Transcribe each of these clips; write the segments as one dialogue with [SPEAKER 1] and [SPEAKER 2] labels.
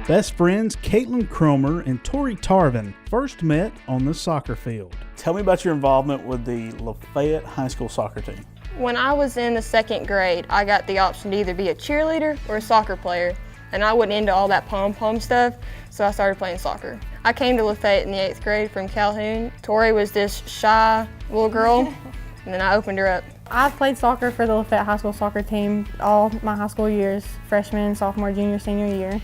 [SPEAKER 1] Best friends Kaitlyn Cromer and Tori Tarvin first met on the soccer field. Tell me about your involvement with the Lafayette High School soccer team.
[SPEAKER 2] When I was in the 2nd grade, I got the option to either be a cheerleader or a soccer player, and I wasn't into all that pom-pom stuff, so I started playing soccer. I came to Lafayette in the 8th grade from Calhoun. Tori was this shy little girl, and then I opened her up.
[SPEAKER 3] I've played soccer for the Lafayette High School soccer team all my high school years, freshman, sophomore, junior, senior year,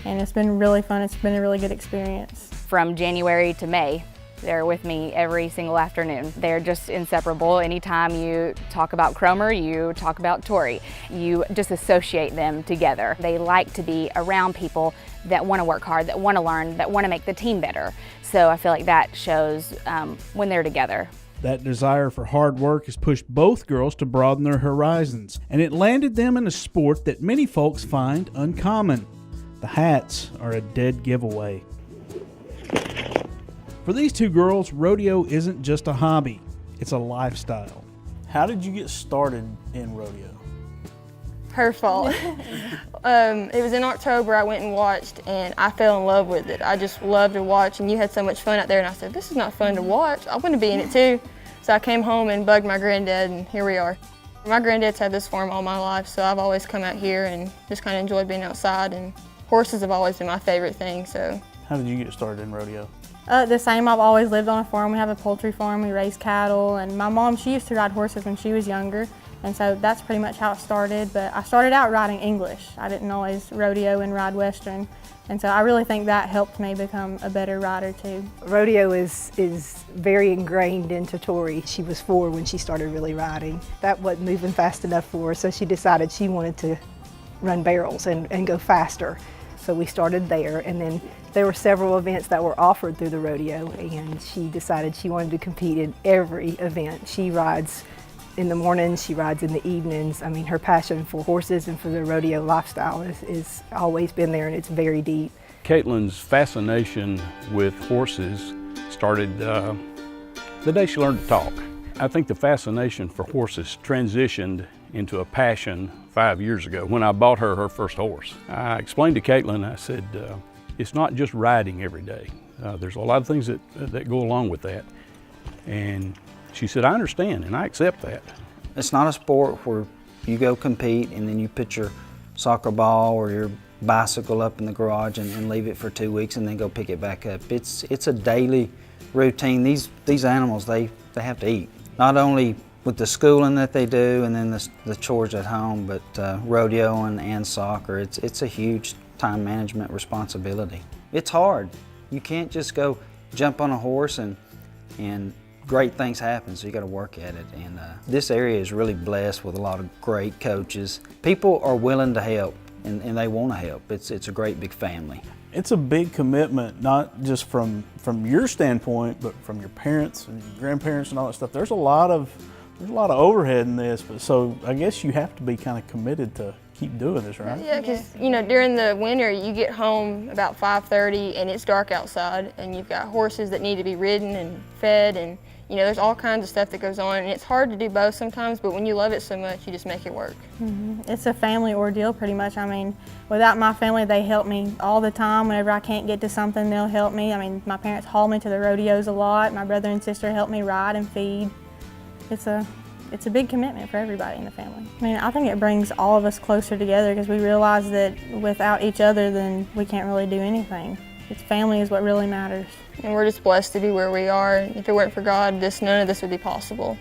[SPEAKER 3] and it's been really fun. It's been a really good experience.
[SPEAKER 4] From January to May, they're with me every single afternoon. They're just inseparable. Anytime you talk about Cromer, you talk about Tori. You just associate them together. They like to be around people that want to work hard, that want to learn, that want to make the team better. So I feel like that shows when they're together.
[SPEAKER 1] That desire for hard work has pushed both girls to broaden their horizons, and it landed them in a sport that many folks find uncommon. The hats are a dead giveaway. For these two girls, rodeo isn't just a hobby, it's a lifestyle. How did you get started in rodeo?
[SPEAKER 2] Her fault. It was in October. I went and watched, and I fell in love with it. I just loved to watch, and you had so much fun out there, and I said, this is not fun to watch. I want to be in it too. So I came home and bugged my granddad, and here we are. My granddad's had this farm all my life, so I've always come out here and just kind of enjoyed being outside, and horses have always been my favorite thing. So.
[SPEAKER 1] How did you get started in rodeo?
[SPEAKER 3] The same. I've always lived on a farm. We have a poultry farm. We raise cattle, and my mom, she used to ride horses when she was younger, and so that's pretty much how it started. But I started out riding English. I didn't always rodeo and ride Western, and so I really think that helped me become a better rider too.
[SPEAKER 5] Rodeo is very ingrained into Tori. She was 4 when she started really riding. That wasn't moving fast enough for her, so she decided she wanted to run barrels and go faster. So we started there, and then there were several events that were offered through the rodeo, and she decided she wanted to compete in every event. She rides in the mornings, she rides in the evenings. I mean, her passion for horses and for the rodeo lifestyle is always been there, and it's very deep.
[SPEAKER 6] Kaitlyn's fascination with horses started the day she learned to talk. I think the fascination for horses transitioned into a passion 5 years ago when I bought her her first horse. I explained to Kaitlyn, I said, it's not just riding every day. There's a lot of things that go along with that. And she said, I understand, and I accept that.
[SPEAKER 7] It's not a sport where you go compete and then you put your soccer ball or your bicycle up in the garage and leave it for 2 weeks and then go pick it back up. It's a daily routine. These animals, they have to eat. Not only with the schooling that they do and then the chores at home, but rodeo and soccer, it's a huge time management responsibility. It's hard. You can't just go jump on a horse and great things happen, so you got to work at it. And this area is really blessed with a lot of great coaches. People are willing to help, and they want to help. It's a great big family.
[SPEAKER 1] It's a big commitment, not just from your standpoint, but from your parents and your grandparents and all that stuff. There's a lot of overhead in this, but so I guess you have to be kind of committed to keep doing this, right?
[SPEAKER 2] Yeah, because during the winter you get home about 5:30 and it's dark outside, and you've got horses that need to be ridden and fed, and there's all kinds of stuff that goes on, and it's hard to do both sometimes, but when you love it so much, you just make it work.
[SPEAKER 3] It's a family ordeal pretty much. I mean, without my family, they help me all the time. Whenever I can't get to something, they'll help me. I mean, my parents haul me to the rodeos a lot. My brother and sister help me ride and feed. It's a big commitment for everybody in the family. I mean, I think it brings all of us closer together because we realize that without each other, then we can't really do anything. Family is what really matters.
[SPEAKER 2] And we're just blessed to be where we are. If it weren't for God, none of this would be possible.